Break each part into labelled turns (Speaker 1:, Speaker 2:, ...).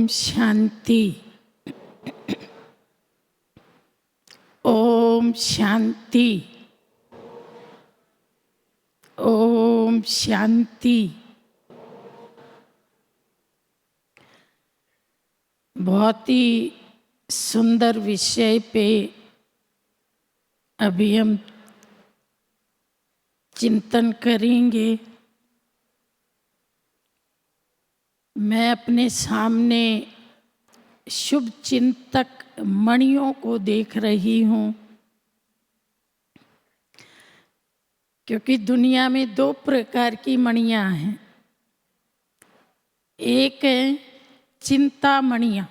Speaker 1: ओम शांति। ओम शांति। ओम शांति। बहुत ही सुंदर विषय पे अभी हम चिंतन करेंगे। मैं अपने सामने शुभ चिंतक मणियों को देख रही हूँ, क्योंकि दुनिया में दो प्रकार की मणियाँ हैं। एक है चिंतामणियाँ,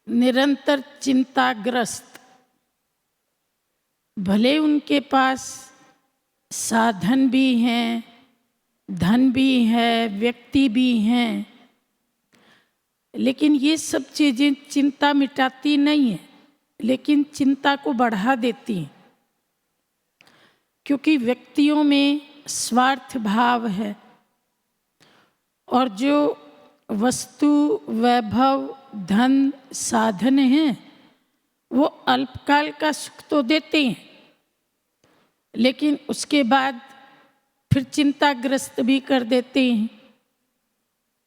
Speaker 1: निरंतर चिंताग्रस्त, भले उनके पास साधन भी हैं, धन भी है, व्यक्ति भी हैं, लेकिन ये सब चीज़ें चिंता मिटाती नहीं है, लेकिन चिंता को बढ़ा देती हैं। क्योंकि व्यक्तियों में स्वार्थ भाव है और जो वस्तु, वैभव, धन, साधन हैं वो अल्पकाल का सुख तो देते हैं, लेकिन उसके बाद फिर चिंताग्रस्त भी कर देते हैं।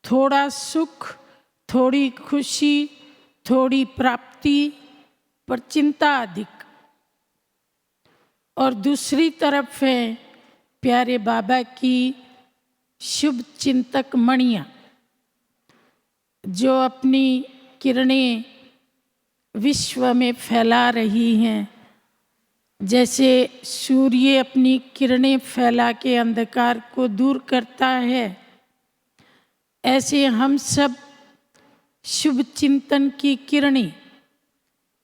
Speaker 1: थोड़ा सुख, थोड़ी खुशी, थोड़ी प्राप्ति, पर चिंता अधिक। और दूसरी तरफ है प्यारे बाबा की शुभ चिंतक मणियाँ, जो अपनी किरणें विश्व में फैला रही हैं। जैसे सूर्य अपनी किरणें फैला के अंधकार को दूर करता है, ऐसे हम सब शुभ चिंतन की किरणें,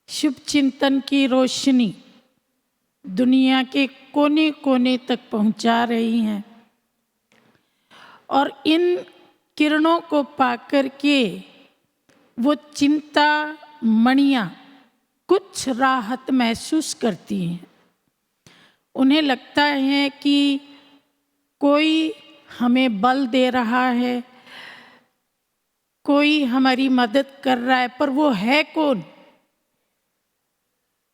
Speaker 1: शुभ चिंतन की रोशनी दुनिया के कोने कोने तक पहुंचा रही हैं। और इन किरणों को पाकर के वो चिंता मणियाँ कुछ राहत महसूस करती हैं। उन्हें लगता है कि कोई हमें बल दे रहा है, कोई हमारी मदद कर रहा है, पर वो है कौन,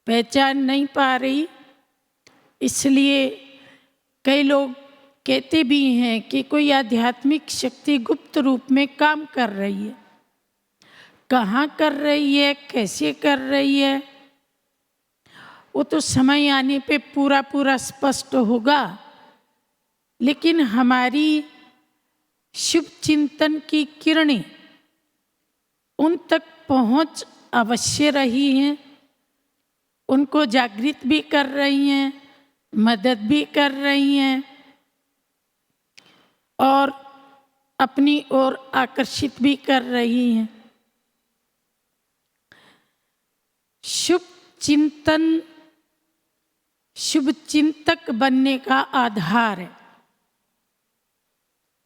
Speaker 1: पहचान नहीं पा रही। इसलिए कई लोग कहते भी हैं कि कोई आध्यात्मिक शक्ति गुप्त रूप में काम कर रही है। कहाँ कर रही है, कैसे कर रही है, वो तो समय आने पे पूरा पूरा स्पष्ट होगा। लेकिन हमारी शुभ चिंतन की किरणें उन तक पहुँच अवश्य रही हैं, उनको जागृत भी कर रही हैं, मदद भी कर रही हैं और अपनी ओर आकर्षित भी कर रही हैं। शुभ चिंतन शुभ चिंतक बनने का आधार है।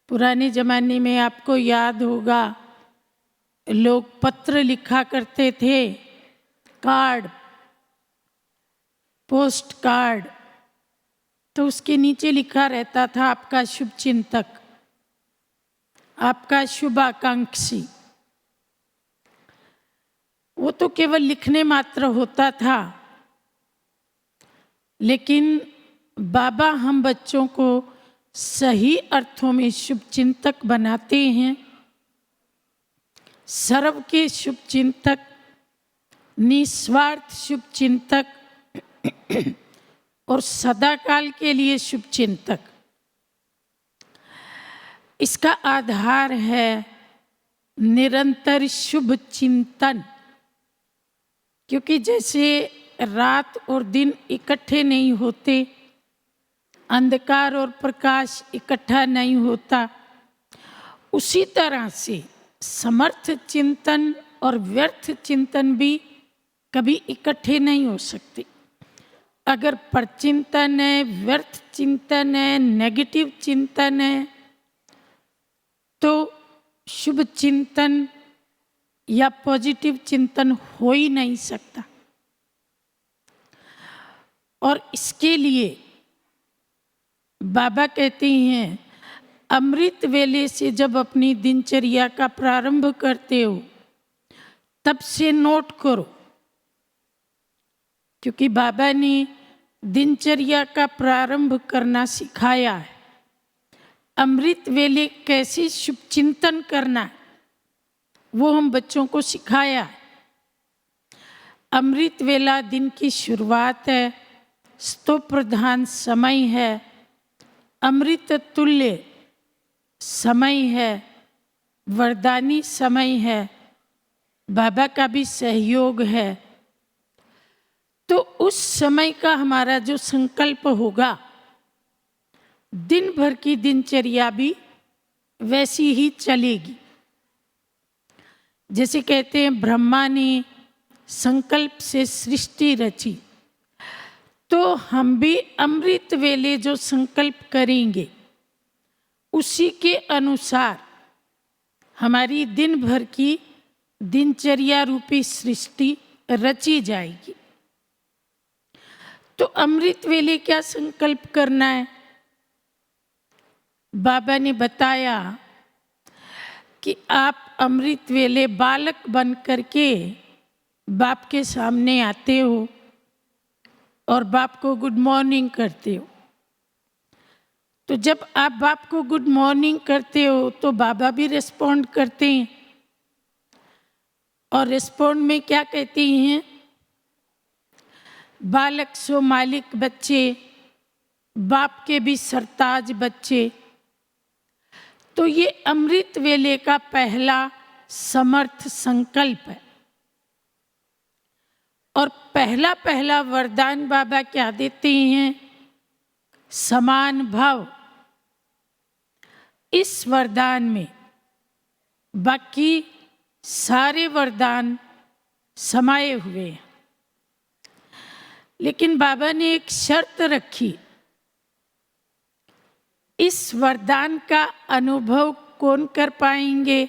Speaker 1: पुराने जमाने में आपको याद होगा, लोग पत्र लिखा करते थे, कार्ड, पोस्ट कार्ड, तो उसके नीचे लिखा रहता था आपका शुभ चिंतक, आपका शुभाकांक्षी। वो तो केवल लिखने मात्र होता था, लेकिन बाबा हम बच्चों को सही अर्थों में शुभ चिंतक बनाते हैं। सर्व के शुभ चिंतक, निस्वार्थ शुभ चिंतक और सदाकाल के लिए शुभ चिंतक। इसका आधार है निरंतर शुभ चिंतन। क्योंकि जैसे रात और दिन इकट्ठे नहीं होते, अंधकार और प्रकाश इकट्ठा नहीं होता, उसी तरह से समर्थ चिंतन और व्यर्थ चिंतन भी कभी इकट्ठे नहीं हो सकते। अगर परचिंतन है, व्यर्थ चिंतन है, नेगेटिव चिंतन है, तो शुभ चिंतन या पॉजिटिव चिंतन हो ही नहीं सकता। और इसके लिए बाबा कहते हैं अमृत वेले से जब अपनी दिनचर्या का प्रारंभ करते हो तब से नोट करो, क्योंकि बाबा ने दिनचर्या का प्रारंभ करना सिखाया है। अमृत वेले कैसे शुभ चिंतन करना है वो हम बच्चों को सिखाया है। अमृत वेला दिन की शुरुआत है, स्तव प्रधान समय है, अमृत तुल्य समय है, वरदानी समय है, बाबा का भी सहयोग है। तो उस समय का हमारा जो संकल्प होगा, दिन भर की दिनचर्या भी वैसी ही चलेगी। जैसे कहते हैं ब्रह्मा ने संकल्प से सृष्टि रची, तो हम भी अमृत वेले जो संकल्प करेंगे उसी के अनुसार हमारी दिन भर की दिनचर्या रूपी सृष्टि रची जाएगी। तो अमृत वेले क्या संकल्प करना है? बाबा ने बताया कि आप अमृत वेले बालक बन करके बाप के सामने आते हो और बाप को गुड मॉर्निंग करते हो। तो जब आप बाप को गुड मॉर्निंग करते हो तो बाबा भी रिस्पॉन्ड करते हैं, और रिस्पॉन्ड में क्या कहते हैं? बालक सो मालिक बच्चे, बाप के भी सरताज बच्चे। तो ये अमृत वेले का पहला समर्थ संकल्प है। और पहला पहला वरदान बाबा क्या देते हैं? समान भाव। इस वरदान में बाकी सारे वरदान समाये हुए हैं, लेकिन बाबा ने एक शर्त रखी। इस वरदान का अनुभव कौन कर पाएंगे?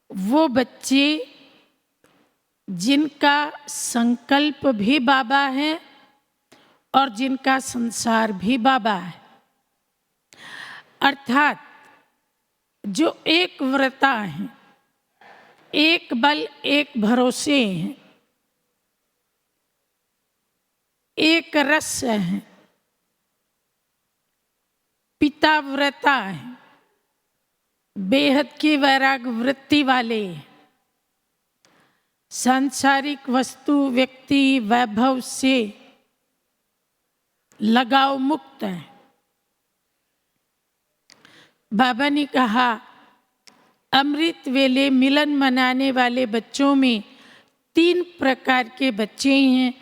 Speaker 1: वो बच्चे जिनका संकल्प भी बाबा है और जिनका संसार भी बाबा है। अर्थात जो एक व्रता हैं, एक बल एक भरोसे हैं, एक रस हैं, पिता व्रता हैं, बेहद की वैराग वृत्ति वाले, सांसारिक वस्तु व्यक्ति वैभव से लगाव मुक्त है। बाबा ने कहा अमृत वेले मिलन मनाने वाले बच्चों में 3 प्रकार के बच्चे हैं,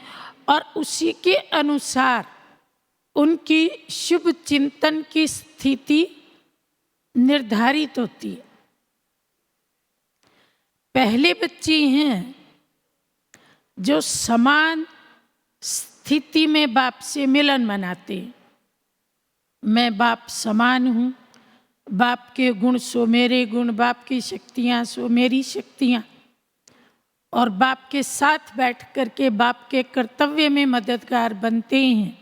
Speaker 1: और उसी के अनुसार उनकी शुभ चिंतन की स्थिति निर्धारित होती है। पहले बच्चे हैं जो समान स्थिति में बाप से मिलन मनाते हैं। मैं बाप समान हूँ, बाप के गुण सो मेरे गुण, बाप की शक्तियाँ सो मेरी शक्तियाँ, और बाप के साथ बैठ कर के बाप के कर्तव्य में मददगार बनते हैं।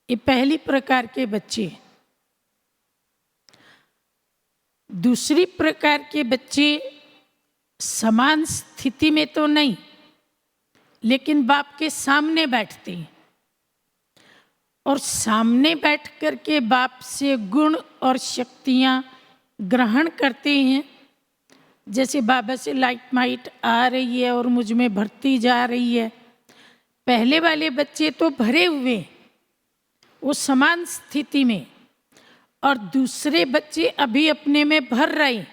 Speaker 1: ये पहली प्रकार के बच्चे हैं। दूसरी प्रकार के बच्चे समान स्थिति में तो नहीं, लेकिन बाप के सामने बैठते हैं और सामने बैठ कर के बाप से गुण और शक्तियाँ ग्रहण करते हैं। जैसे बाबा से लाइट माइट आ रही है और मुझ में भरती जा रही है। पहले वाले बच्चे तो भरे हुए, वो समान स्थिति में, और दूसरे बच्चे अभी अपने में भर रहे।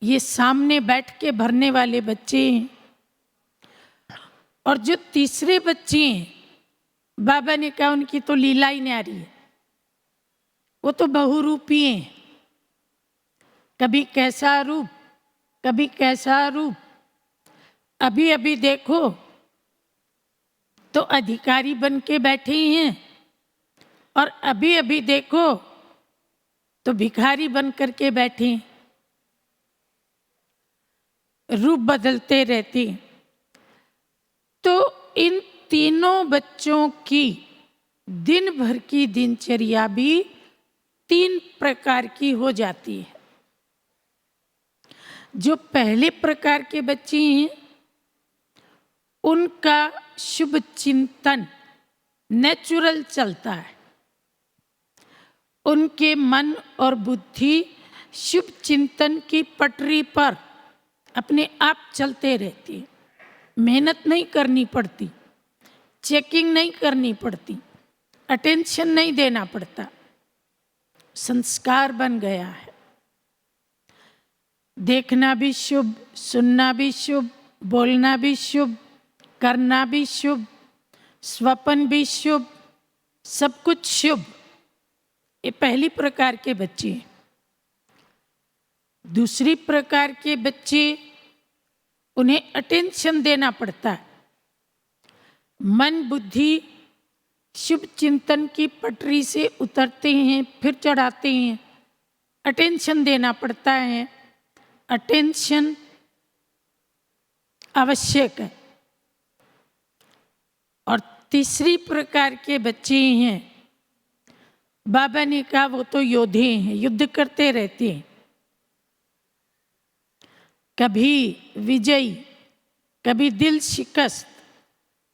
Speaker 1: ये सामने बैठ के भरने वाले बच्चे हैं। और जो तीसरे बच्चे हैं, बाबा ने कहा उनकी तो लीला ही न्यारी है। वो तो बहुरूपी हैं, कभी कैसा रूप कभी कैसा रूप। अभी अभी देखो तो अधिकारी बन के बैठे हैं, और अभी अभी देखो तो भिखारी बन करके बैठे हैं। रूप बदलते रहते हैं। तो इन तीनों बच्चों की दिन भर की दिनचर्या भी 3 प्रकार की हो जाती है। जो पहले प्रकार के बच्चे हैं उनका शुभ चिंतन नेचुरल चलता है, उनके मन और बुद्धि शुभ चिंतन की पटरी पर अपने आप चलते रहती है। मेहनत नहीं करनी पड़ती, चेकिंग नहीं करनी पड़ती, अटेंशन नहीं देना पड़ता, संस्कार बन गया है। देखना भी शुभ, सुनना भी शुभ, बोलना भी शुभ, करना भी शुभ, स्वप्न भी शुभ, सब कुछ शुभ। ये पहली प्रकार के बच्चे हैं। दूसरी प्रकार के बच्चे, उन्हें अटेंशन देना पड़ता है। मन बुद्धि शुभ चिंतन की पटरी से उतरते हैं, फिर चढ़ाते हैं, अटेंशन देना पड़ता है। अटेंशन आवश्यक है। और तीसरी प्रकार के बच्चे हैं, बाबा ने कहा वो तो योद्धे हैं, युद्ध करते रहते हैं, कभी विजयी, कभी दिल शिकस्त,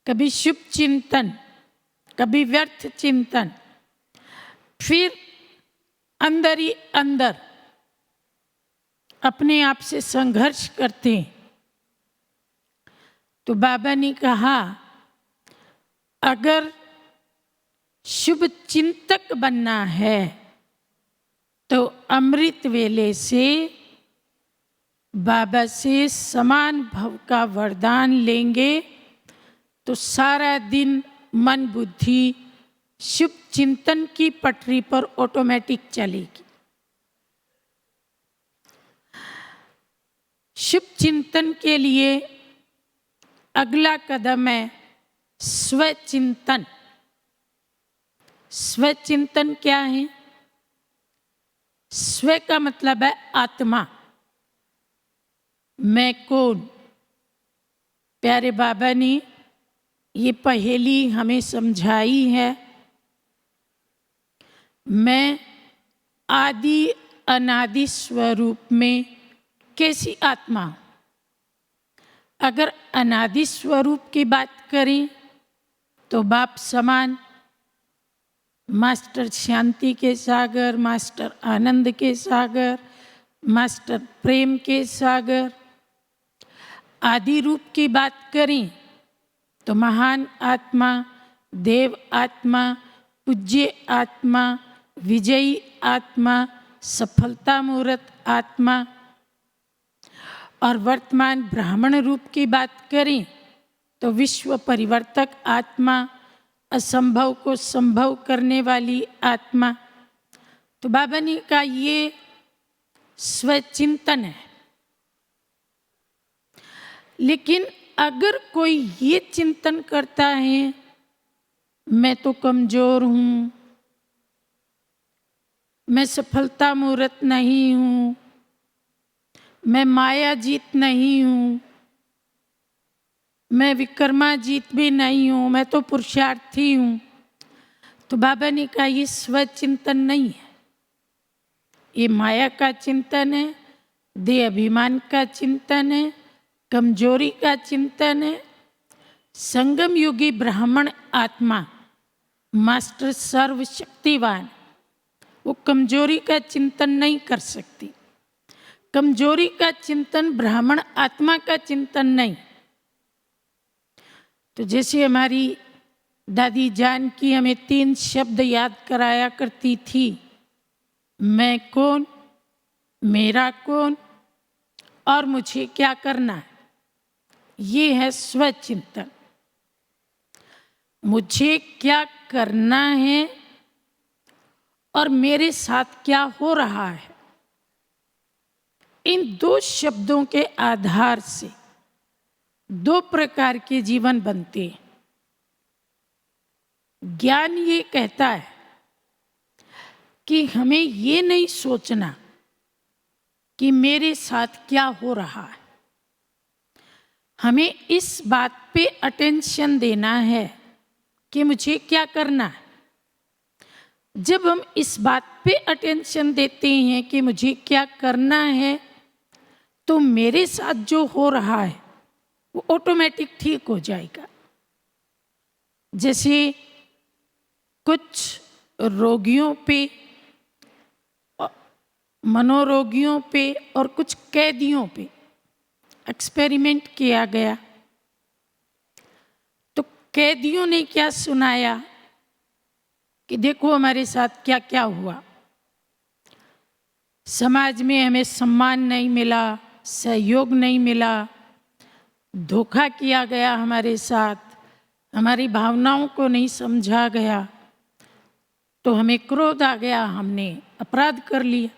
Speaker 1: कभी शुभ चिंतन, कभी व्यर्थ चिंतन, फिर अंदर ही अंदर अपने आप से संघर्ष करते हैं। तो बाबा ने कहा अगर शुभ चिंतक बनना है तो अमृत वेले से बाबा से समान भव का वरदान लेंगे तो सारा दिन मन बुद्धि शुभ चिंतन की पटरी पर ऑटोमेटिक चलेगी। शुभ चिंतन के लिए अगला कदम है स्वचिंतन। स्वचिंतन क्या है? स्व का मतलब है आत्मा। मैं कौन? प्यारे बाबा ने ये पहेली हमें समझाई है। मैं आदि अनादि स्वरूप में कैसी आत्मा हूं? अगर अनादि स्वरूप की बात करें तो बाप समान, मास्टर शांति के सागर, मास्टर आनंद के सागर, मास्टर प्रेम के सागर। आदि रूप की बात करें तो महान आत्मा, देव आत्मा, पूज्य आत्मा, विजयी आत्मा, सफलता मूर्त आत्मा। और वर्तमान ब्राह्मण रूप की बात करें तो विश्व परिवर्तक आत्मा, असंभव को संभव करने वाली आत्मा। तो बाबा ने कहा ये स्वचिंतन है। लेकिन अगर कोई ये चिंतन करता है मैं तो कमजोर हूं, मैं सफलता मूर्त नहीं हूं, मैं माया जीत नहीं हूं, मैं विकर्मा जीत भी नहीं हूं, मैं तो पुरुषार्थी हूं, तो बाबा ने कहा ये स्वचिंतन नहीं है, ये माया का चिंतन है, देह अभिमान का चिंतन है, कमजोरी का चिंतन है। संगम युगी ब्राह्मण आत्मा, मास्टर सर्वशक्तिवान, वो कमजोरी का चिंतन नहीं कर सकती। कमजोरी का चिंतन ब्राह्मण आत्मा का चिंतन नहीं। तो जैसे हमारी दादी जान की हमें 3 शब्द याद कराया करती थी, मैं कौन, मेरा कौन और मुझे क्या करना है। ये है स्वचिंतन। मुझे क्या करना है और मेरे साथ क्या हो रहा है। इन 2 शब्दों के आधार से 2 प्रकार के जीवन बनते हैं। ज्ञान ये कहता है कि हमें ये नहीं सोचना कि मेरे साथ क्या हो रहा है, हमें इस बात पे अटेंशन देना है कि मुझे क्या करना है। जब हम इस बात पे अटेंशन देते हैं कि मुझे क्या करना है, तो मेरे साथ जो हो रहा है वो ऑटोमेटिक ठीक हो जाएगा। जैसे कुछ रोगियों पे, मनोरोगियों पे और कुछ कैदियों पे एक्सपेरिमेंट किया गया, तो कैदियों ने क्या सुनाया कि देखो हमारे साथ क्या क्या हुआ। समाज में हमें सम्मान नहीं मिला, सहयोग नहीं मिला, धोखा किया गया हमारे साथ, हमारी भावनाओं को नहीं समझा गया, तो हमें क्रोध आ गया, हमने अपराध कर लिया।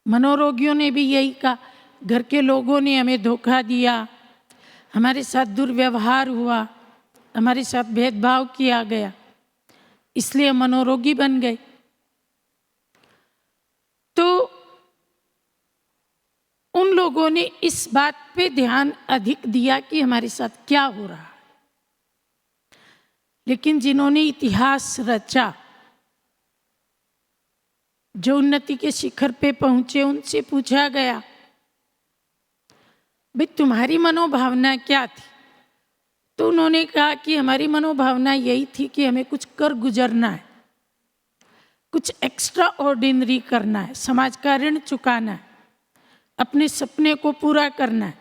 Speaker 1: मनोरोगियों ने भी यही कहा, घर के लोगों ने हमें धोखा दिया, हमारे साथ दुर्व्यवहार हुआ, हमारे साथ भेदभाव किया गया, इसलिए मनोरोगी बन गए। तो उन लोगों ने इस बात पे ध्यान अधिक दिया कि हमारे साथ क्या हो रहा है। लेकिन जिन्होंने इतिहास रचा, जो उन्नति के शिखर पे पहुंचे, उनसे पूछा गया, भाई तुम्हारी मनोभावना क्या थी? तो उन्होंने कहा कि हमारी मनोभावना यही थी कि हमें कुछ कर गुजरना है, कुछ एक्स्ट्रा ऑर्डिनरी करना है, समाज का ऋण चुकाना है, अपने सपने को पूरा करना है,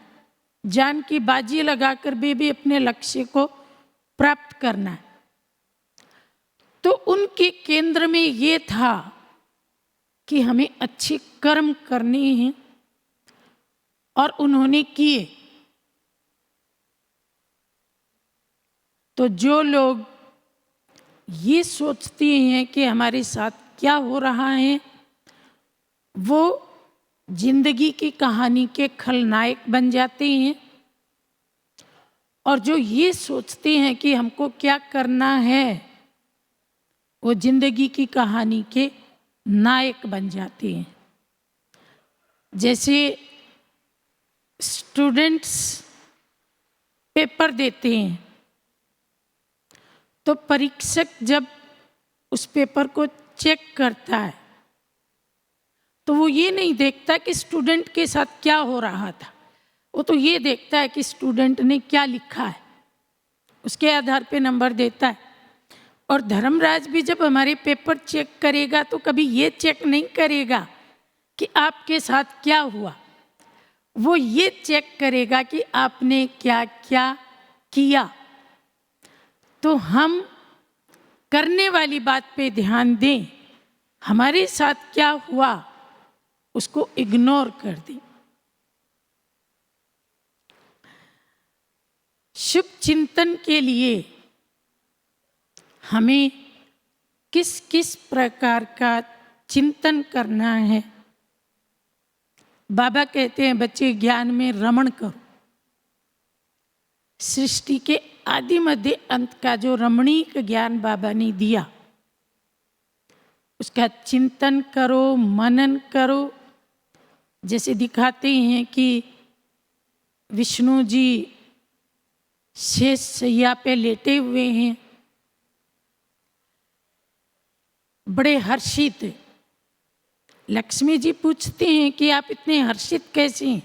Speaker 1: जान की बाजी लगाकर भी अपने लक्ष्य को प्राप्त करना है। तो उनके केंद्र में ये था कि हमें अच्छे कर्म करने हैं, और उन्होंने किए। तो जो लोग ये सोचते हैं कि हमारे साथ क्या हो रहा है, वो जिंदगी की कहानी के खलनायक बन जाते हैं, और जो ये सोचते हैं कि हमको क्या करना है, वो जिंदगी की कहानी के नायक बन जाते हैं। जैसे स्टूडेंट्स पेपर देते हैं, तो परीक्षक जब उस पेपर को चेक करता है, तो वो ये नहीं देखता कि स्टूडेंट के साथ क्या हो रहा था, वो तो ये देखता है कि स्टूडेंट ने क्या लिखा है, उसके आधार पे नंबर देता है। और धर्मराज भी जब हमारे पेपर चेक करेगा, तो कभी ये चेक नहीं करेगा कि आपके साथ क्या हुआ, वो ये चेक करेगा कि आपने क्या क्या किया। तो हम करने वाली बात पे ध्यान दें, हमारे साथ क्या हुआ उसको इग्नोर कर दें। शुभ चिंतन के लिए हमें किस किस प्रकार का चिंतन करना है? बाबा कहते हैं, बच्चे ज्ञान में रमण करो। सृष्टि के आदि मध्य अंत का जो रमणीक ज्ञान बाबा ने दिया, उसका चिंतन करो, मनन करो। जैसे दिखाते हैं कि विष्णु जी शेष शैया पे लेटे हुए हैं, बड़े हर्षित। लक्ष्मी जी पूछते हैं कि आप इतने हर्षित कैसे हैं?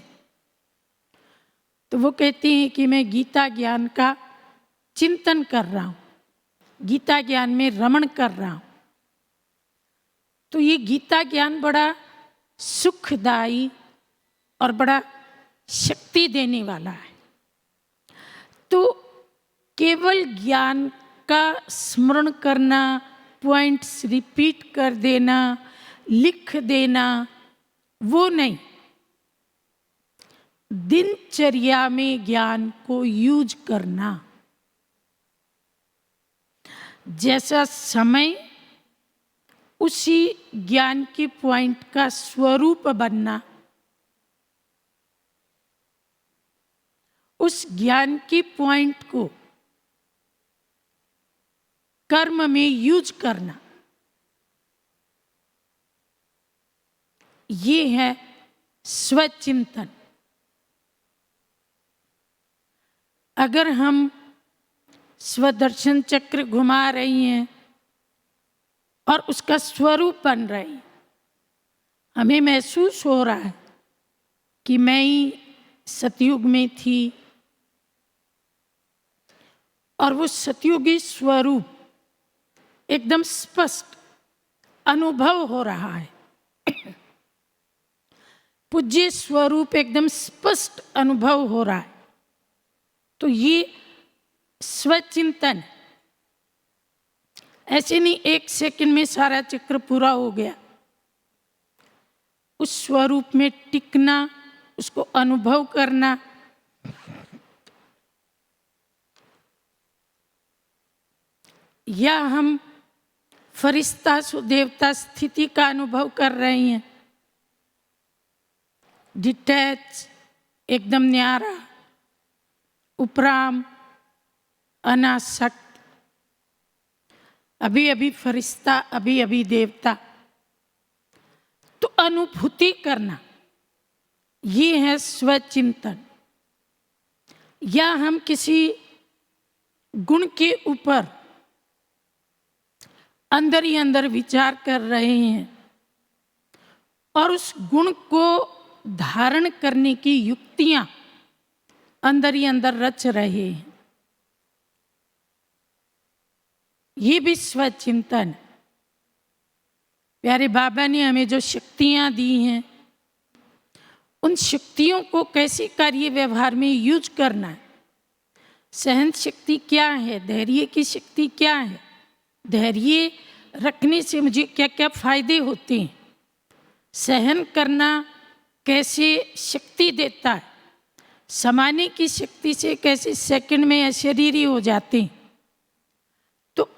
Speaker 1: तो वो कहते हैं कि मैं गीता ज्ञान का चिंतन कर रहा हूँ, गीता ज्ञान में रमण कर रहा हूँ। तो ये गीता ज्ञान बड़ा सुखदायी और बड़ा शक्ति देने वाला है। तो केवल ज्ञान का स्मरण करना, पॉइंट्स रिपीट कर देना, लिख देना, वो नहीं। दिनचर्या में ज्ञान को यूज करना, जैसा समय उसी ज्ञान के पॉइंट का स्वरूप बनना, उस ज्ञान की पॉइंट को कर्म में यूज करना, ये है स्वचिंतन। अगर हम स्वदर्शन चक्र घुमा रही हैं और उसका स्वरूप बन रही है। हमें महसूस हो रहा है कि मैं ही सतयुग में थी और वो सतयुगी स्वरूप एकदम स्पष्ट अनुभव हो रहा है। पूज्य स्वरूप एकदम स्पष्ट अनुभव हो रहा है। तो ये स्वचिंतन, ऐसे नहीं 1 सेकंड में सारा चक्र पूरा हो गया। उस स्वरूप में टिकना, उसको अनुभव करना, या हम फरिश्ता सुदेवता स्थिति का अनुभव कर रहे हैं, डिटैच, एकदम न्यारा, उपराम, अनासक्त, अभी अभी फरिश्ता, अभी अभी देवता। तो अनुभूति करना, ये है स्वचिंतन। या हम किसी गुण के ऊपर अंदर ही अंदर विचार कर रहे हैं और उस गुण को धारण करने की युक्तियां अंदर ही अंदर रच रहे हैं, ये भी स्वचिंतन। प्यारे बाबा ने हमें जो शक्तियां दी हैं, उन शक्तियों को कैसे कार्य व्यवहार में यूज करना है। सहन शक्ति क्या है, धैर्य की शक्ति क्या है, धैर्य रखने से मुझे क्या क्या फायदे होते हैं, सहन करना कैसे शक्ति देता है, समाने की शक्ति से कैसे सेकंड में अशरीरी हो जाते हैं। तो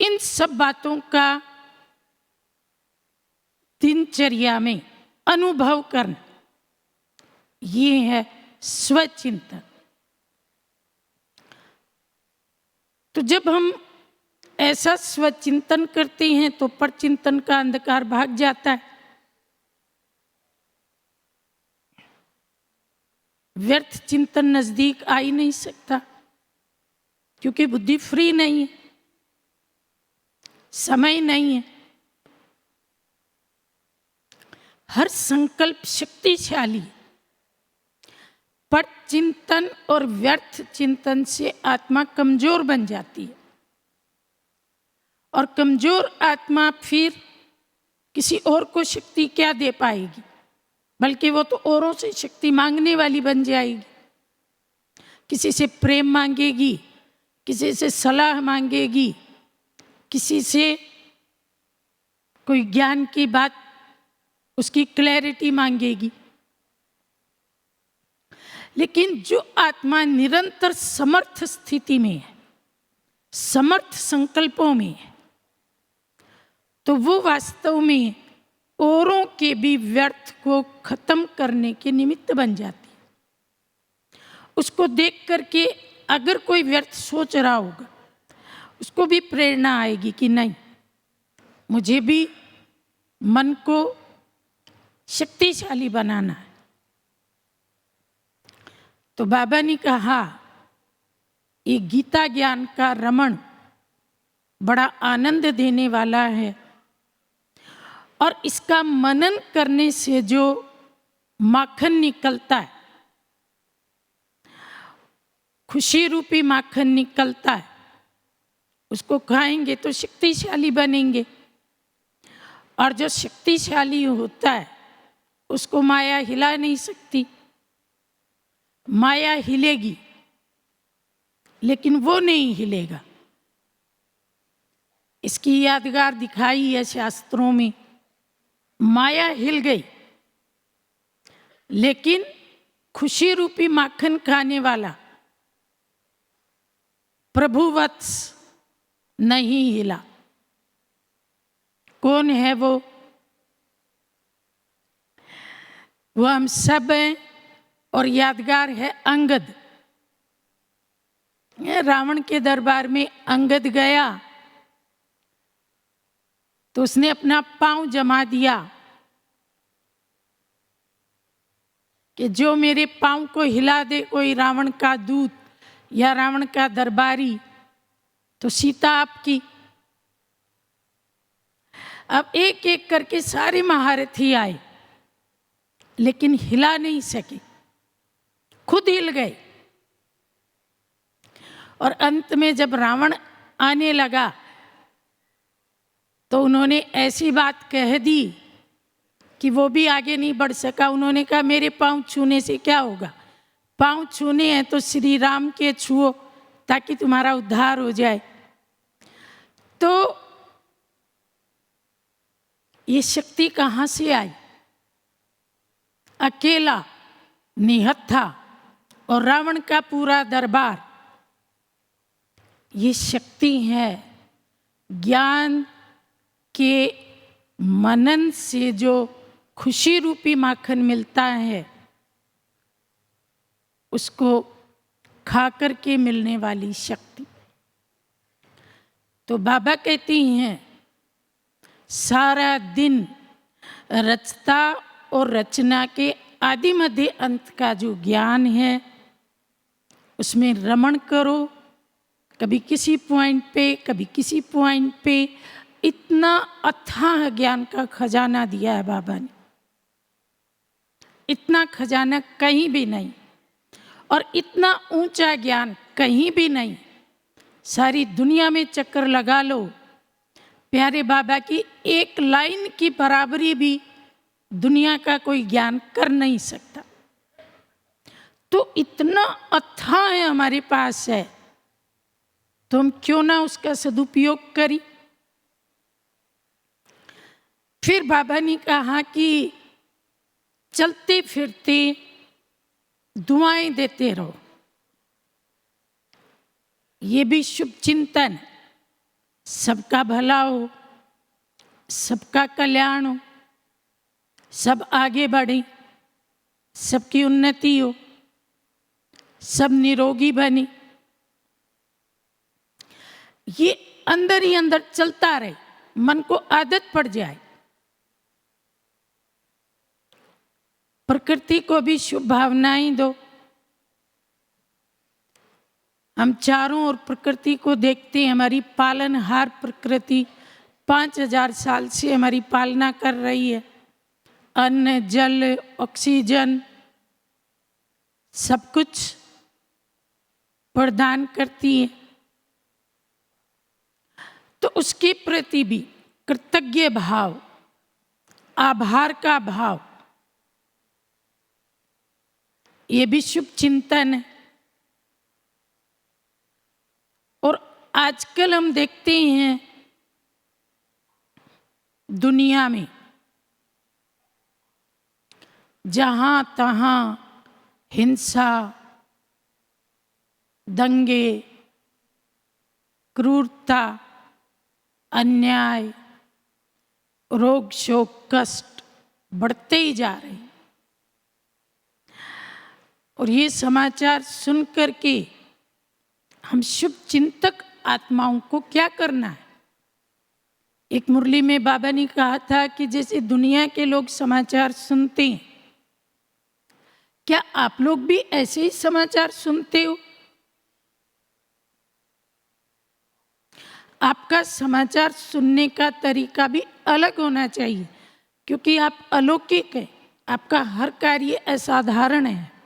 Speaker 1: इन सब बातों का दिनचर्या में अनुभव करना, ये है स्वचिंतन। तो जब हम ऐसा स्वचिंतन करते हैं तो परचिंतन का अंधकार भाग जाता है। व्यर्थ चिंतन नजदीक आ ही नहीं सकता, क्योंकि बुद्धि फ्री नहीं है, समय नहीं है। हर संकल्प शक्तिशाली, पर चिंतन और व्यर्थ चिंतन से आत्मा कमजोर बन जाती है, और कमजोर आत्मा फिर किसी और को शक्ति क्या दे पाएगी, बल्कि वो तो औरों से शक्ति मांगने वाली बन जाएगी। किसी से प्रेम मांगेगी, किसी से सलाह मांगेगी, किसी से कोई ज्ञान की बात, उसकी क्लैरिटी मांगेगी। लेकिन जो आत्मा निरंतर समर्थ स्थिति में है, समर्थ संकल्पों में है, तो वो वास्तव में औरों के भी व्यर्थ को खत्म करने के निमित्त बन जाती है। उसको देख करके अगर कोई व्यर्थ सोच रहा होगा, उसको भी प्रेरणा आएगी कि नहीं, मुझे भी मन को शक्तिशाली बनाना है। तो बाबा ने कहा, ये गीता ज्ञान का रमण बड़ा आनंद देने वाला है, और इसका मनन करने से जो माखन निकलता है, खुशी रूपी माखन निकलता है, उसको खाएंगे तो शक्तिशाली बनेंगे। और जो शक्तिशाली होता है उसको माया हिला नहीं सकती। माया हिलेगी लेकिन वो नहीं हिलेगा। इसकी यादगार दिखाई है शास्त्रों में। माया हिल गई लेकिन खुशी रूपी माखन खाने वाला प्रभुवत्स नहीं हिला। कौन है वो? वो हम सब हैं, और यादगार है अंगद। रावण के दरबार में अंगद गया तो उसने अपना पांव जमा दिया कि जो मेरे पांव को हिला दे कोई रावण का दूत या रावण का दरबारी, तो सीता आपकी। अब एक एक करके सारे महारथी आए, लेकिन हिला नहीं सके, खुद हिल गए। और अंत में जब रावण आने लगा तो उन्होंने ऐसी बात कह दी कि वो भी आगे नहीं बढ़ सका। उन्होंने कहा मेरे पांव छूने से क्या होगा, पांव छूने हैं तो श्री राम के छुओ ताकि तुम्हारा उद्धार हो जाए। तो ये शक्ति कहाँ से आई? अकेला निहत्था और रावण का पूरा दरबार, ये शक्ति है ज्ञान के मनन से जो खुशी रूपी माखन मिलता है, उसको खा करके मिलने वाली शक्ति। तो बाबा कहती हैं सारा दिन रचता और रचना के आदि मध्य अंत का जो ज्ञान है, उसमें रमण करो, कभी किसी पॉइंट पे कभी किसी पॉइंट पे। इतना अथाह ज्ञान का खजाना दिया है बाबा ने, इतना खजाना कहीं भी नहीं, और इतना ऊंचा ज्ञान कहीं भी नहीं। सारी दुनिया में चक्कर लगा लो, प्यारे बाबा की एक लाइन की बराबरी भी दुनिया का कोई ज्ञान कर नहीं सकता। तो इतना अथाह है हमारे पास है, तो हम क्यों ना उसका सदुपयोग करें। फिर बाबा ने कहा कि चलते फिरते दुआएं देते रहो, ये भी शुभ चिंतन है। सबका भला हो, सबका कल्याण हो, सब आगे बढ़े, सबकी उन्नति हो, सब निरोगी बने, ये अंदर ही अंदर चलता रहे, मन को आदत पड़ जाए। प्रकृति को भी शुभ भावनाएं दो। हम चारों ओर प्रकृति को देखते हैं, हमारी पालनहार प्रकृति 5000 साल से हमारी पालना कर रही है। अन्न, जल, ऑक्सीजन सब कुछ प्रदान करती है। तो उसके प्रति भी कृतज्ञ भाव, आभार का भाव, ये भी शुभ चिंतन है। और आजकल हम देखते हैं दुनिया में जहां तहां हिंसा, दंगे, क्रूरता, अन्याय, रोग, शोक, कष्ट बढ़ते ही जा रहे हैं। और ये समाचार सुन करके हम शुभ चिंतक आत्माओं को क्या करना है? एक मुरली में बाबा ने कहा था कि जैसे दुनिया के लोग समाचार सुनते हैं, क्या आप लोग भी ऐसे ही समाचार सुनते हो? आपका समाचार सुनने का तरीका भी अलग होना चाहिए, क्योंकि आप अलौकिक हैं, आपका हर कार्य असाधारण है।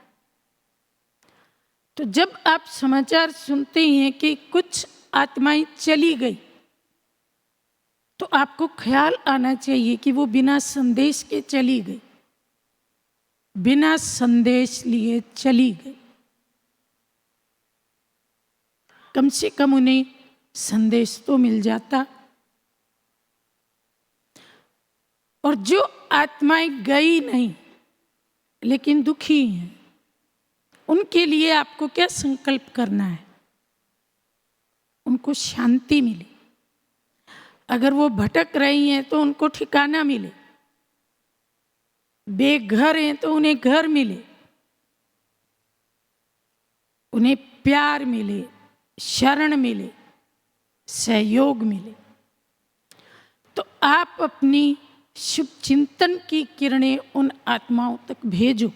Speaker 1: तो जब आप समाचार सुनते हैं कि कुछ आत्माएं चली गई, तो आपको ख्याल आना चाहिए कि वो बिना संदेश के चली गई, बिना संदेश लिए चली गई। कम से कम उन्हें संदेश तो मिल जाता। और जो आत्माएं गई नहीं लेकिन दुखी हैं, उनके लिए आपको क्या संकल्प करना है? उनको शांति मिले। अगर वो भटक रही हैं तो उनको ठिकाना मिले, बेघर हैं तो उन्हें घर मिले, उन्हें प्यार मिले, शरण मिले, सहयोग मिले। तो आप अपनी शुभ चिंतन की किरणें उन आत्माओं तक भेजो।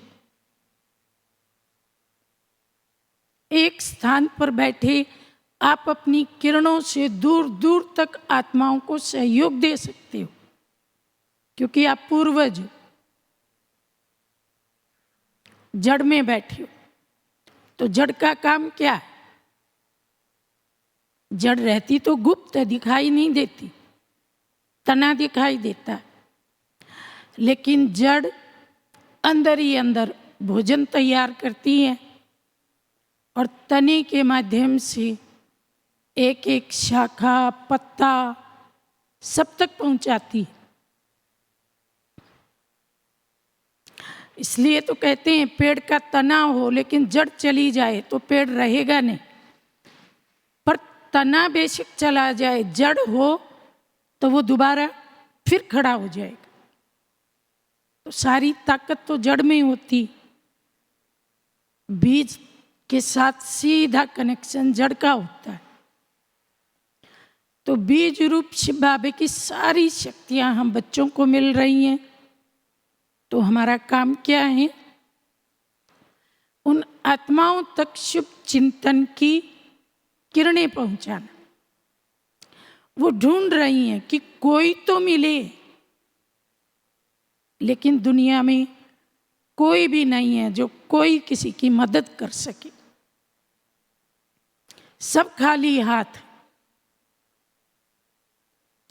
Speaker 1: एक स्थान पर बैठे आप अपनी किरणों से दूर दूर तक आत्माओं को सहयोग दे सकते हो। क्योंकि आप पूर्वज जड़ में बैठे हो। तो जड़ का काम क्या है? जड़ रहती तो गुप्त है, दिखाई नहीं देती, तना दिखाई देता है, लेकिन जड़ अंदर ही अंदर भोजन तैयार करती है और तने के माध्यम से एक एक शाखा, पत्ता सब तक पहुंचाती है। इसलिए तो कहते हैं पेड़ का तना हो लेकिन जड़ चली जाए तो पेड़ रहेगा नहीं, पर तना बेशक चला जाए, जड़ हो तो वो दोबारा फिर खड़ा हो जाएगा। तो सारी ताकत तो जड़ में होती। बीज के साथ सीधा कनेक्शन जड़ का होता है। तो बीज रूप शिव बाबा की सारी शक्तियां हम बच्चों को मिल रही हैं। तो हमारा काम क्या है? उन आत्माओं तक शुभ चिंतन की किरणें पहुंचाना। वो ढूंढ रही हैं कि कोई तो मिले, लेकिन दुनिया में कोई भी नहीं है जो कोई किसी की मदद कर सके। सब खाली हाथ।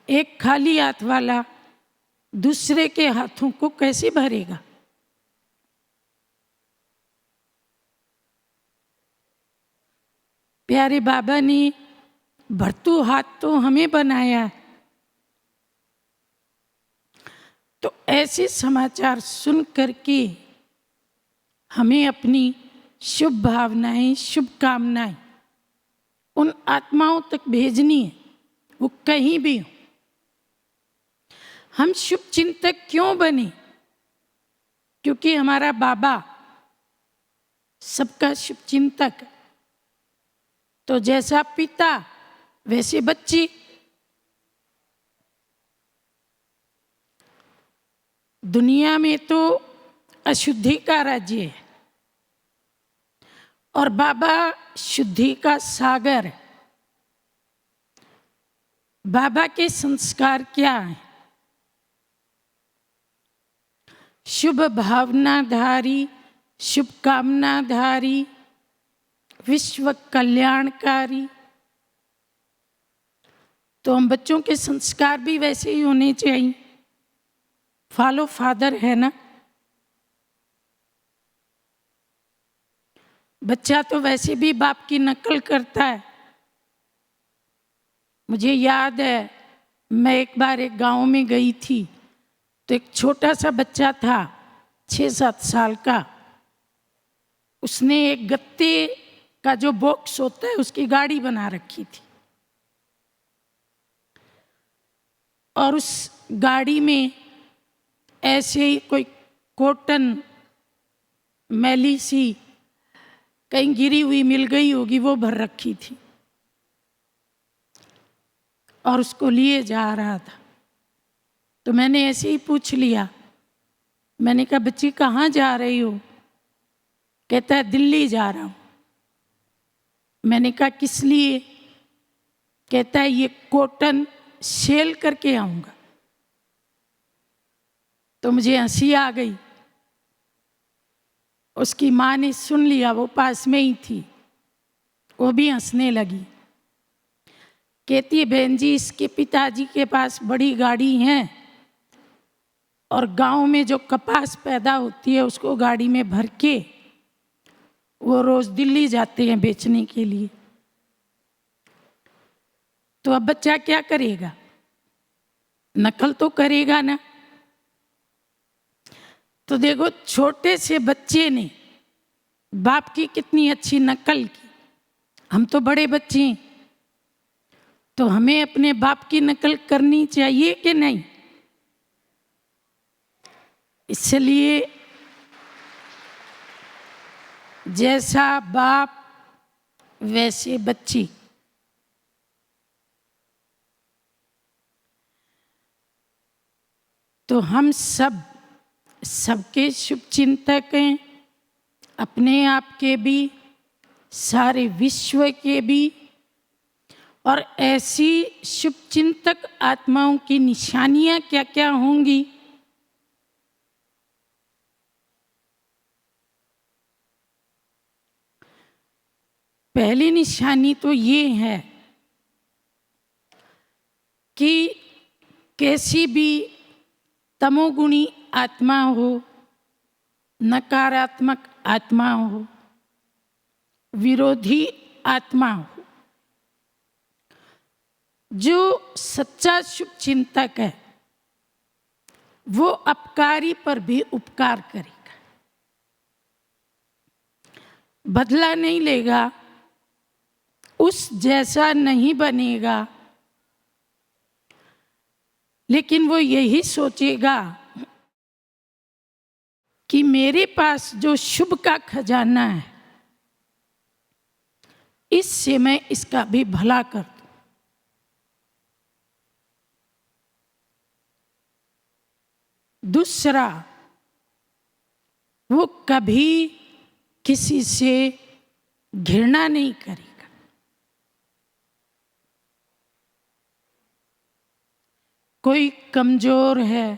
Speaker 1: एक खाली हाथ वाला दूसरे के हाथों को कैसे भरेगा? प्यारे बाबा ने भरतू हाथ तो हमें बनाया। तो ऐसे समाचार सुन करके हमें अपनी शुभ भावनाएं, शुभकामनाएं उन आत्माओं तक भेजनी है, वो कहीं भी हो। हम शुभ चिंतक क्यों बने? क्योंकि हमारा बाबा सबका शुभ चिंतक है। तो जैसा पिता वैसे बच्चे। दुनिया में तो अशुद्धि का राज्य है और बाबा शुद्धि का सागर है। बाबा के संस्कार क्या हैं? शुभ भावनाधारी, शुभकामनाधारी, विश्व कल्याणकारी। तो हम बच्चों के संस्कार भी वैसे ही होने चाहिए। फॉलो फादर है ना। बच्चा तो वैसे भी बाप की नकल करता है। मुझे याद है, मैं एक बार एक गांव में गई थी तो एक छोटा सा बच्चा था 6-7 साल का। उसने एक गत्ते का जो बॉक्स होता है उसकी गाड़ी बना रखी थी और उस गाड़ी में ऐसे ही कोई कॉटन मैली सी कहीं गिरी हुई मिल गई होगी, वो भर रखी थी और उसको लिए जा रहा था। तो मैंने ऐसे ही पूछ लिया, मैंने कहा बच्ची कहाँ जा रही हो? कहता है दिल्ली जा रहा हूँ। मैंने कहा किस लिए? कहता है ये कॉटन सेल करके आऊँगा। तो मुझे हंसी आ गई। उसकी माँ ने सुन लिया, वो पास में ही थी, वो भी हंसने लगी। कहती है बहन जी इसके पिताजी के पास बड़ी गाड़ी है और गांव में जो कपास पैदा होती है उसको गाड़ी में भर के वो रोज दिल्ली जाते हैं बेचने के लिए। तो अब बच्चा क्या करेगा? नकल तो करेगा ना। तो देखो छोटे से बच्चे ने बाप की कितनी अच्छी नकल की। हम तो बड़े बच्चे हैं, तो हमें अपने बाप की नकल करनी चाहिए कि नहीं? इसलिए जैसा बाप वैसे बच्ची। तो हम सबके शुभ चिंतक हैं, अपने आप के भी, सारे विश्व के भी। और ऐसी शुभ चिंतक आत्माओं की निशानियां क्या क्या होंगी पहली निशानी तो ये है कि कैसी भी तमोगुणी आत्मा हो, नकारात्मक आत्मा हो, विरोधी आत्मा हो, जो सच्चा शुभ चिंतक है वो अपकारी पर भी उपकार करेगा, बदला नहीं लेगा, उस जैसा नहीं बनेगा, लेकिन वो यही सोचेगा कि मेरे पास जो शुभ का खजाना है इससे मैं इसका भी भला कर दूं। दूसरा, वो कभी किसी से घृणा नहीं करेगा। कोई कमजोर है,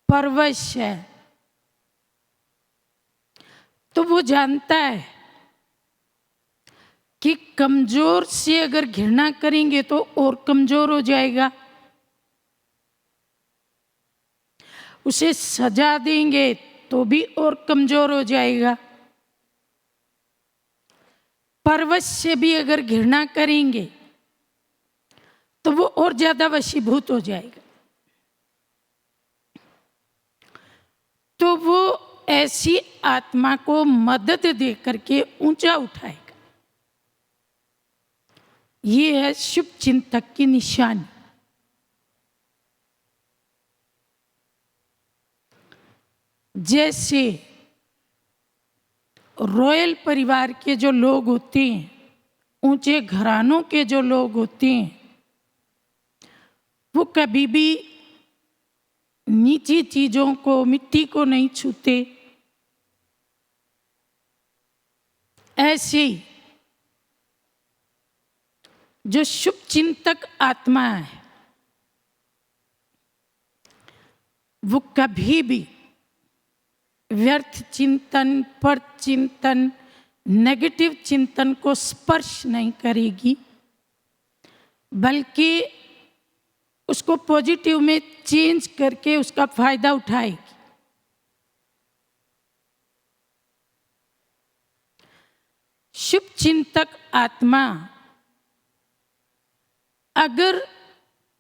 Speaker 1: परवश है, तो वो जानता है कि कमजोर से अगर घृणा करेंगे तो और कमजोर हो जाएगा, उसे सजा देंगे तो भी और कमजोर हो जाएगा, परवश से भी अगर घृणा करेंगे तो वो और ज्यादा वशीभूत हो जाएगा। तो वो ऐसी आत्मा को मदद दे करके ऊंचा उठाएगा। ये है शुभ चिंतक की निशानी। जैसे रॉयल परिवार के जो लोग होते हैं, ऊंचे घरानों के जो लोग होते हैं, वो कभी भी नीची चीजों को, मिट्टी को नहीं छूते। ऐसे ही जो शुभ चिंतक आत्मा है वो कभी भी व्यर्थ चिंतन, पर चिंतन, नेगेटिव चिंतन को स्पर्श नहीं करेगी, बल्कि उसको पॉजिटिव में चेंज करके उसका फायदा उठाएगी। शुभ चिंतक आत्मा अगर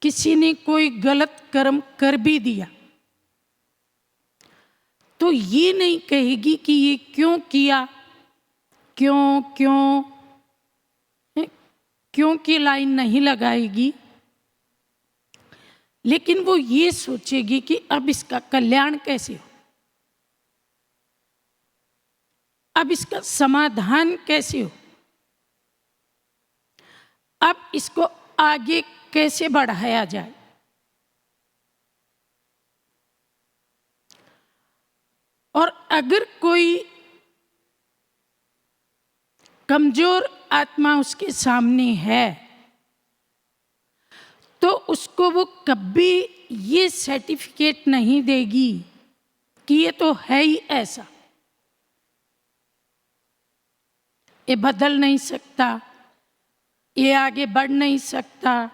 Speaker 1: किसी ने कोई गलत कर्म कर भी दिया तो ये नहीं कहेगी कि ये क्यों किया, क्यों की लाइन नहीं लगाएगी, लेकिन वो ये सोचेगी कि अब इसका कल्याण कैसे हो, अब इसका समाधान कैसे हो, अब इसको आगे कैसे बढ़ाया जाए। और अगर कोई कमजोर आत्मा उसके सामने है तो उसको वो कभी ये सर्टिफिकेट नहीं देगी कि ये तो है ही ऐसा, ये बदल नहीं सकता, ये आगे बढ़ नहीं सकता,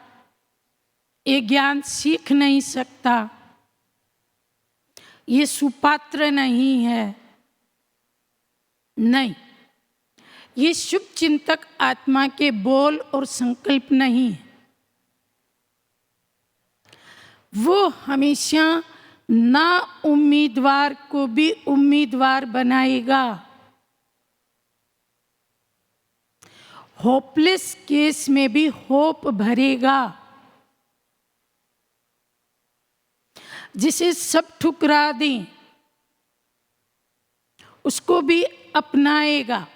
Speaker 1: ये ज्ञान सीख नहीं सकता, ये सुपात्र नहीं है। नहीं, ये शुभ चिंतक आत्मा के बोल और संकल्प नहीं है। वो हमेशा ना उम्मीदवार को भी उम्मीदवार बनाएगा, होपलेस केस में भी होप भरेगा, जिसे सब ठुकरा दें उसको भी अपनाएगा।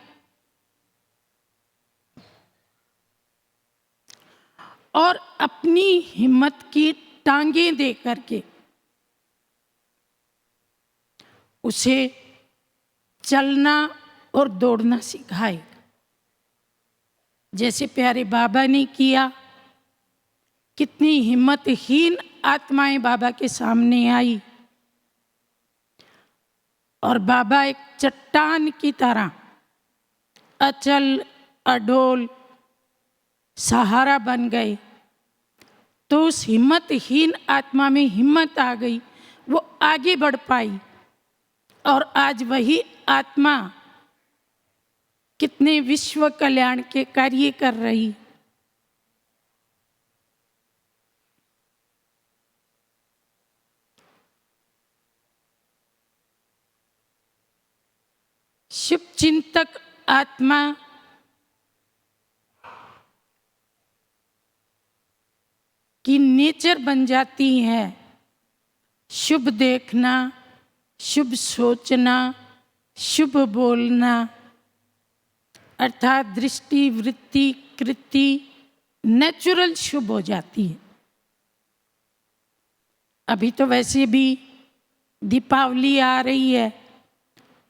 Speaker 1: और अपनी हिम्मत की टांगें दे करके उसे चलना और दौड़ना सिखाएगा। जैसे प्यारे बाबा ने किया, कितनी हिम्मतहीन आत्माएं बाबा के सामने आई और बाबा एक चट्टान की तरह अचल अडोल सहारा बन गए, तो उस हिम्मतहीन आत्मा में हिम्मत आ गई, वो आगे बढ़ पाई। और आज वही आत्मा कितने विश्व कल्याण के कार्य कर रही। शुभ चिंतक आत्मा की नेचर बन जाती है शुभ देखना, शुभ सोचना, शुभ बोलना, अर्थात दृष्टि, वृत्ति, कृति नेचुरल शुभ हो जाती है। अभी तो वैसे भी दीपावली आ रही है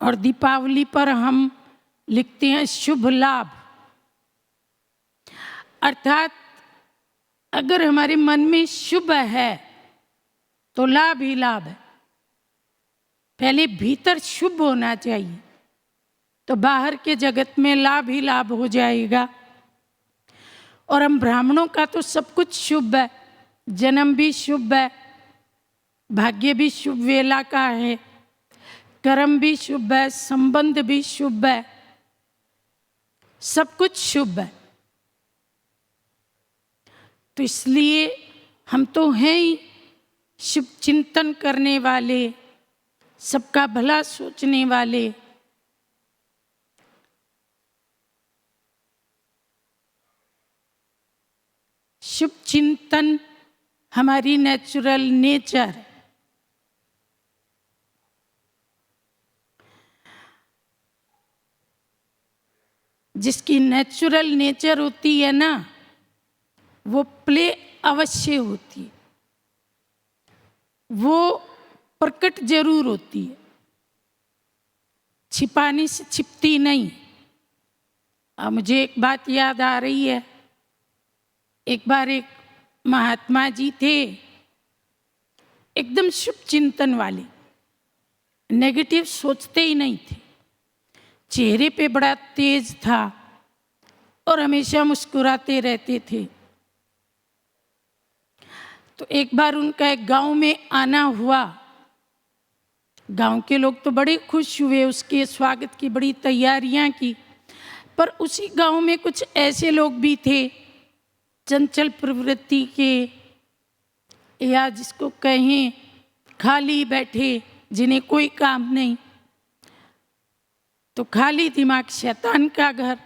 Speaker 1: और दीपावली पर हम लिखते हैं शुभ लाभ, अर्थात अगर हमारे मन में शुभ है तो लाभ ही लाभ है। पहले भीतर शुभ होना चाहिए तो बाहर के जगत में लाभ ही लाभ हो जाएगा। और हम ब्राह्मणों का तो सब कुछ शुभ है, जन्म भी शुभ है, भाग्य भी शुभ वेला का है, कर्म भी शुभ है, संबंध भी शुभ है, सब कुछ शुभ है। तो इसलिए हम तो हैं ही शुभ चिंतन करने वाले, सबका भला सोचने वाले। शुभ चिंतन हमारी नेचुरल नेचर है। जिसकी नेचुरल नेचर होती है ना, वो प्ले अवश्य होती है, वो प्रकट जरूर होती है, छिपाने से छिपती नहीं। अब मुझे एक बात याद आ रही है, एक बार एक महात्मा जी थे, एकदम शुभ चिंतन वाले, नेगेटिव सोचते ही नहीं थे, चेहरे पे बड़ा तेज था और हमेशा मुस्कुराते रहते थे। तो एक बार उनका एक गांव में आना हुआ, गांव के लोग तो बड़े खुश हुए, उसके स्वागत की बड़ी तैयारियां की। पर उसी गांव में कुछ ऐसे लोग भी थे चंचल प्रवृत्ति के, या जिसको कहें खाली बैठे, जिन्हें कोई काम नहीं, तो खाली दिमाग शैतान का घर।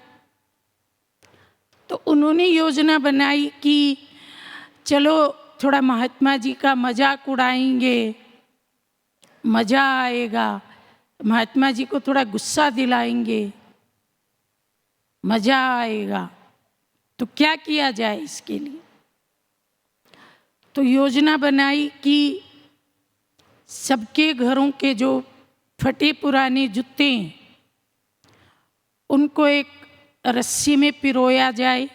Speaker 1: तो उन्होंने योजना बनाई कि चलो थोड़ा महात्मा जी का मजाक उड़ाएंगे, मजा आएगा, महात्मा जी को थोड़ा गुस्सा दिलाएंगे, मजा आएगा। तो क्या किया जाए इसके लिए? तो योजना बनाई कि सबके घरों के जो फटे पुराने जूते हैं उनको एक रस्सी में पिरोया जाए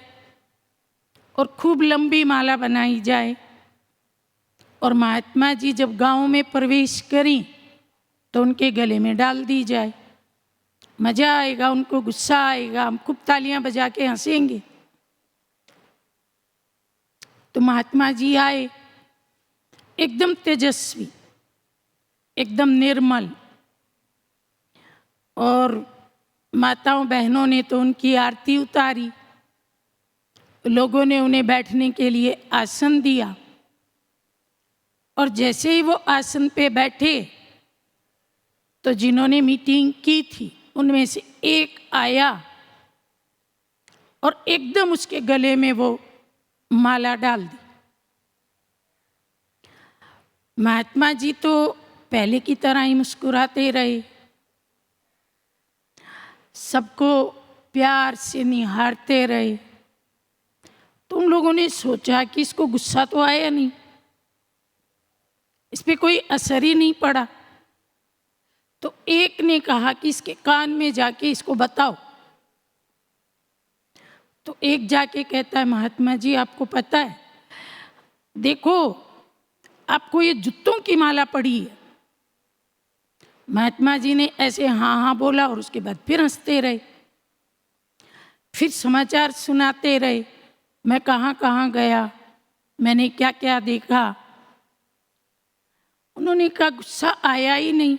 Speaker 1: और खूब लंबी माला बनाई जाए, और महात्मा जी जब गांव में प्रवेश करें तो उनके गले में डाल दी जाए। मजा आएगा, उनको गुस्सा आएगा, हम खूब तालियां बजा के हंसेंगे। तो महात्मा जी आए, एकदम तेजस्वी, एकदम निर्मल, और माताओं बहनों ने तो उनकी आरती उतारी, लोगों ने उन्हें बैठने के लिए आसन दिया। और जैसे ही वो आसन पे बैठे तो जिन्होंने मीटिंग की थी उनमें से एक आया और एकदम उसके गले में वो माला डाल दी। महात्मा जी तो पहले की तरह ही मुस्कुराते रहे, सबको प्यार से निहारते रहे। तो उन लोगों ने सोचा कि इसको गुस्सा तो आया नहीं, इस पे कोई असर ही नहीं पड़ा। तो एक ने कहा कि इसके कान में जाके इसको बताओ। तो एक जाके कहता है, महात्मा जी आपको पता है, देखो आपको ये जूतों की माला पड़ी है। महात्मा जी ने ऐसे हाँ हाँ बोला और उसके बाद फिर हंसते रहे। फिर समाचार सुनाते रहे, मैं कहाँ कहाँ गया, मैंने क्या क्या देखा। उन्होंने कहा गुस्सा आया ही नहीं,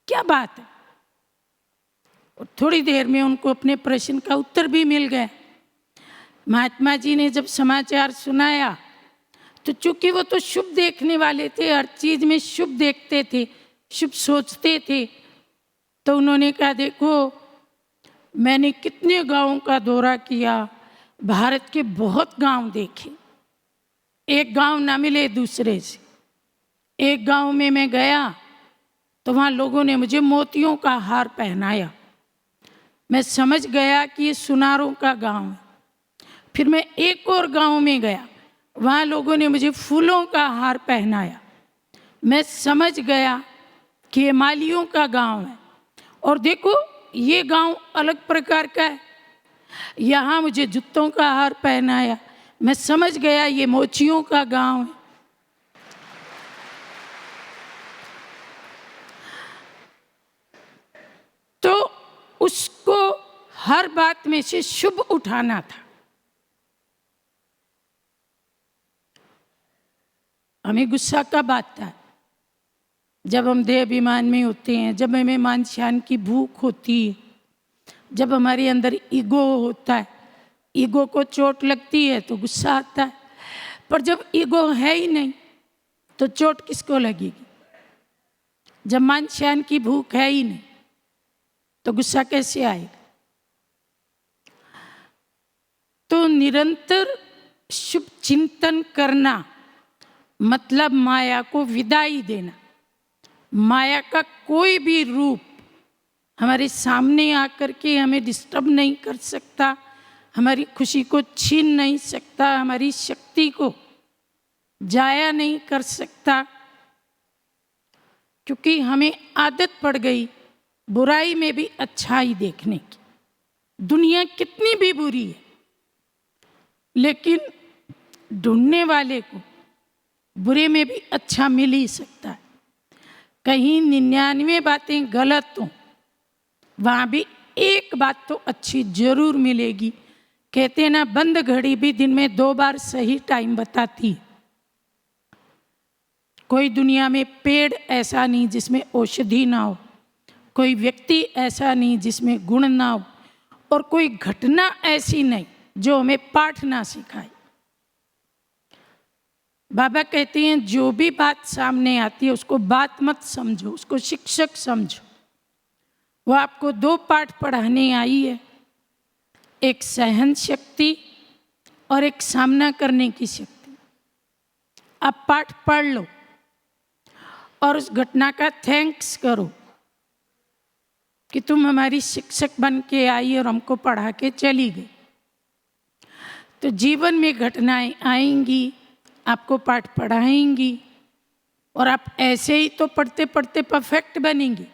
Speaker 1: क्या बात है। और थोड़ी देर में उनको अपने प्रश्न का उत्तर भी मिल गया। महात्मा जी ने जब समाचार सुनाया तो चूंकि वो तो शुभ देखने वाले थे, हर चीज में शुभ देखते थे, शुभ सोचते थे, तो उन्होंने कहा देखो मैंने कितने गांवों का दौरा किया, भारत के बहुत गांव देखे, एक गांव ना मिले दूसरे से। एक गांव में मैं गया तो वहाँ लोगों ने मुझे मोतियों का हार पहनाया, मैं समझ गया कि ये सुनारों का गांव है। फिर मैं एक और गांव में गया, वहाँ लोगों ने मुझे फूलों का हार पहनाया, मैं समझ गया कि ये मालियों का गांव है। और देखो ये गांव अलग प्रकार का है, यहाँ मुझे जूतों का हार पहनाया, मैं समझ गया ये मोचियों का गांव है। तो उसको हर बात में से शुभ उठाना था। हमें गुस्सा कब आता है? जब हम देह अभिमान में होते हैं, जब हमें मान शान की भूख होती है, जब हमारे अंदर ईगो होता है, ईगो को चोट लगती है तो गुस्सा आता है। पर जब ईगो है ही नहीं तो चोट किसको लगेगी? जब मान शान की भूख है ही नहीं तो गुस्सा कैसे आएगा? तो निरंतर शुभ चिंतन करना मतलब माया को विदाई देना। माया का कोई भी रूप हमारे सामने आकर के हमें डिस्टर्ब नहीं कर सकता, हमारी खुशी को छीन नहीं सकता, हमारी शक्ति को जाया नहीं कर सकता, क्योंकि हमें आदत पड़ गई बुराई में भी अच्छाई देखने की। दुनिया कितनी भी बुरी है लेकिन ढूंढने वाले को बुरे में भी अच्छा मिल ही सकता है। कहीं 99 बातें गलत हों, वहाँ भी एक बात तो अच्छी जरूर मिलेगी। कहते हैं ना, बंद घड़ी भी दिन में 2 बार सही टाइम बताती है। कोई दुनिया में पेड़ ऐसा नहीं जिसमें औषधि ना हो, कोई व्यक्ति ऐसा नहीं जिसमें गुण ना हो, और कोई घटना ऐसी नहीं जो हमें पाठ ना सिखाए। बाबा कहते हैं जो भी बात सामने आती है उसको बात मत समझो, उसको शिक्षक समझो। वो आपको 2 पाठ पढ़ाने आई है, एक सहन शक्ति और एक सामना करने की शक्ति। आप पाठ पढ़ लो और उस घटना का थैंक्स करो कि तुम हमारी शिक्षक बन के आई और हमको पढ़ा के चली गई। तो जीवन में घटनाएं आएंगी, आपको पाठ पढ़ाएंगी, और आप ऐसे ही तो पढ़ते पढ़ते परफेक्ट बनेंगे।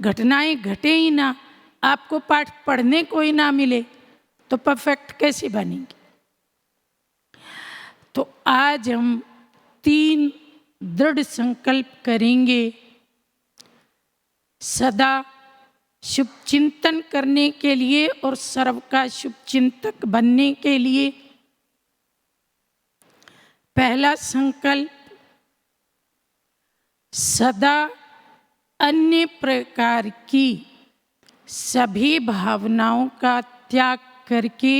Speaker 1: घटनाएं घटे ही ना, आपको पाठ पढ़ने को ही ना मिले तो परफेक्ट कैसे बनेंगे? तो आज हम 3 दृढ़ संकल्प करेंगे सदा शुभ चिंतन करने के लिए और सर्व का शुभ चिंतक बनने के लिए। पहला संकल्प, सदा अन्य प्रकार की सभी भावनाओं का त्याग करके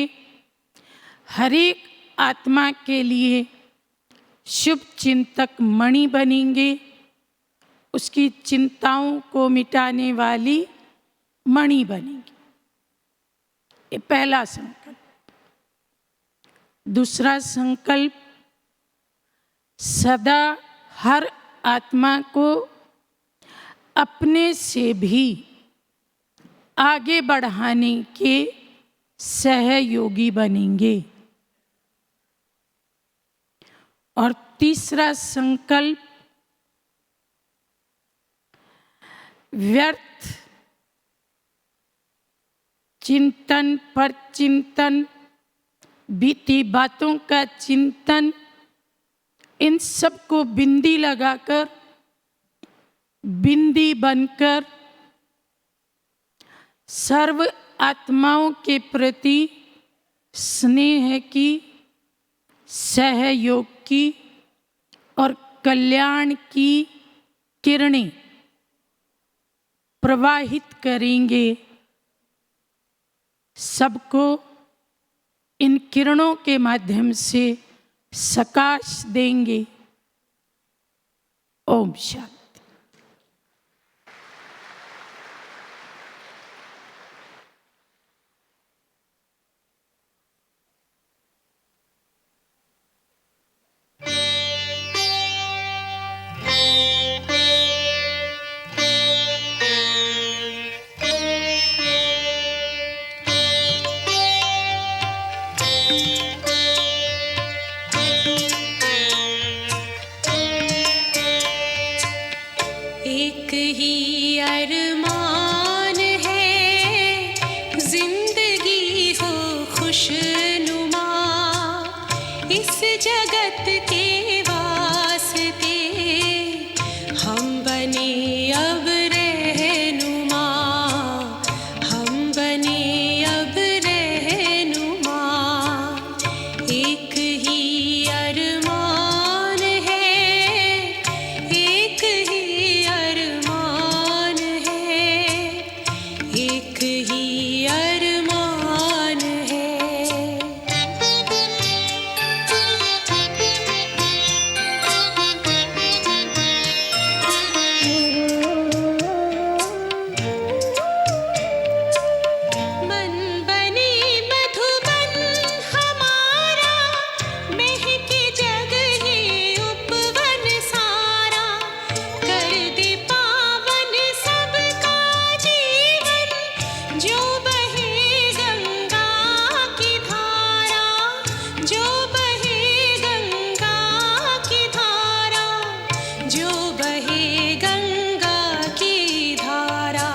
Speaker 1: हर एक आत्मा के लिए शुभ चिंतक मणि बनेंगे, उसकी चिंताओं को मिटाने वाली मणि बनेंगे। ये पहला संकल्प। दूसरा संकल्प, सदा हर आत्मा को अपने से भी आगे बढ़ाने के सहयोगी बनेंगे। और तीसरा संकल्प, व्यर्थ चिंतन पर चिंतन, बीती बातों का चिंतन, इन सब को बिंदी लगाकर, बिंदी बनकर सर्व आत्माओं के प्रति स्नेह की, सहयोग की और कल्याण की किरणें प्रवाहित करेंगे। सबको इन किरणों के माध्यम से सकाश देंगे। ओम शांति।
Speaker 2: एक ही अरमान है, जिंदगी हो खुशनुमा, इस जगत के वास्ते हम बने अब रहनुमा, हम बने अब रहनुमा। एक ही अरमान है, एक ही अरमान है, एक ही अरमान है। मन बने मधुबन हमारा, महके जग ये उपवन सारा, कर दे पावन सबका जीवन, जो बहे गंगा की धारा, जो बहे गंगा की धारा, जो बहे गंगा की धारा।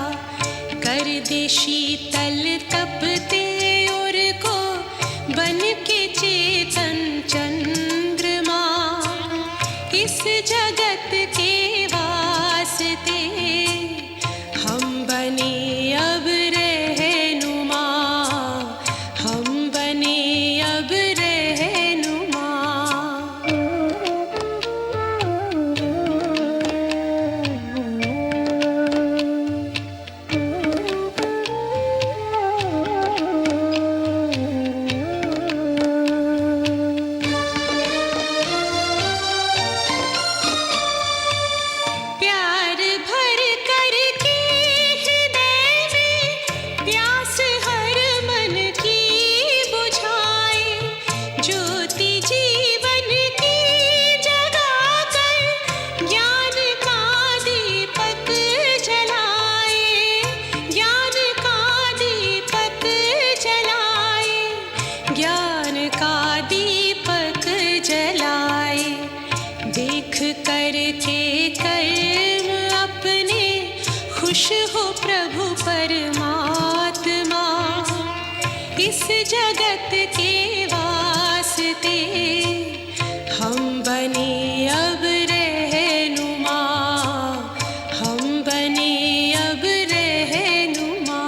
Speaker 2: कर दे शीतल तपते और को, बन के चेतन चंद्रमा, इस जगत के वास्ते हम बने अब रहनुमा, हम बने अब रहनुमा। प्यार भर कर के हृदय में, प्यास हर मन की बुझाए, ज्योति जीवन की जगा कर, ज्ञान का दीपक जलाए, ज्ञान का दीपक जलाए, ज्ञान का दीपक जलाए। देख कर के कर्म अपने, खुश हो प्रभु परमात्मा, इस जगत के वास्ते हम बने अब रहनुमा, हम बने अब रहनुमा।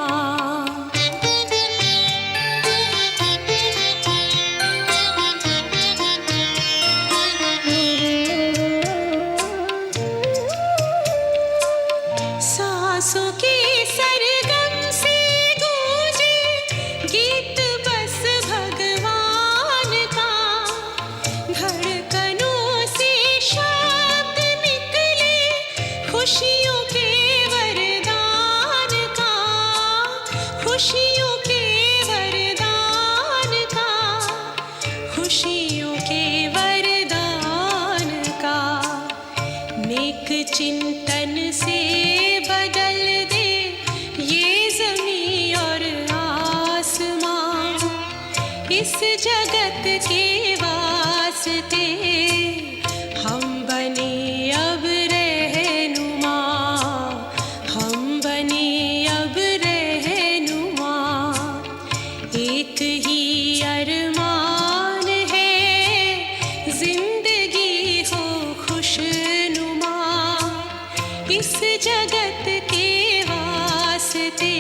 Speaker 2: सांसों के सरगम से गूंजे गीत बस भगवान का, धड़कनों से शब्द निकले खुशियों के वरदान का, खुशियों के वरदान का, खुशियों के वरदान का। नेक चिंतन से बदल दे ये ज़मीं और आसमां, इस जगत के वास्ते हम बने अब रहनुमा, हम बने अब रहनुमा। एक ही अरमान है, जिंदगी हो खुशनुमा, इस जगत के वास्ते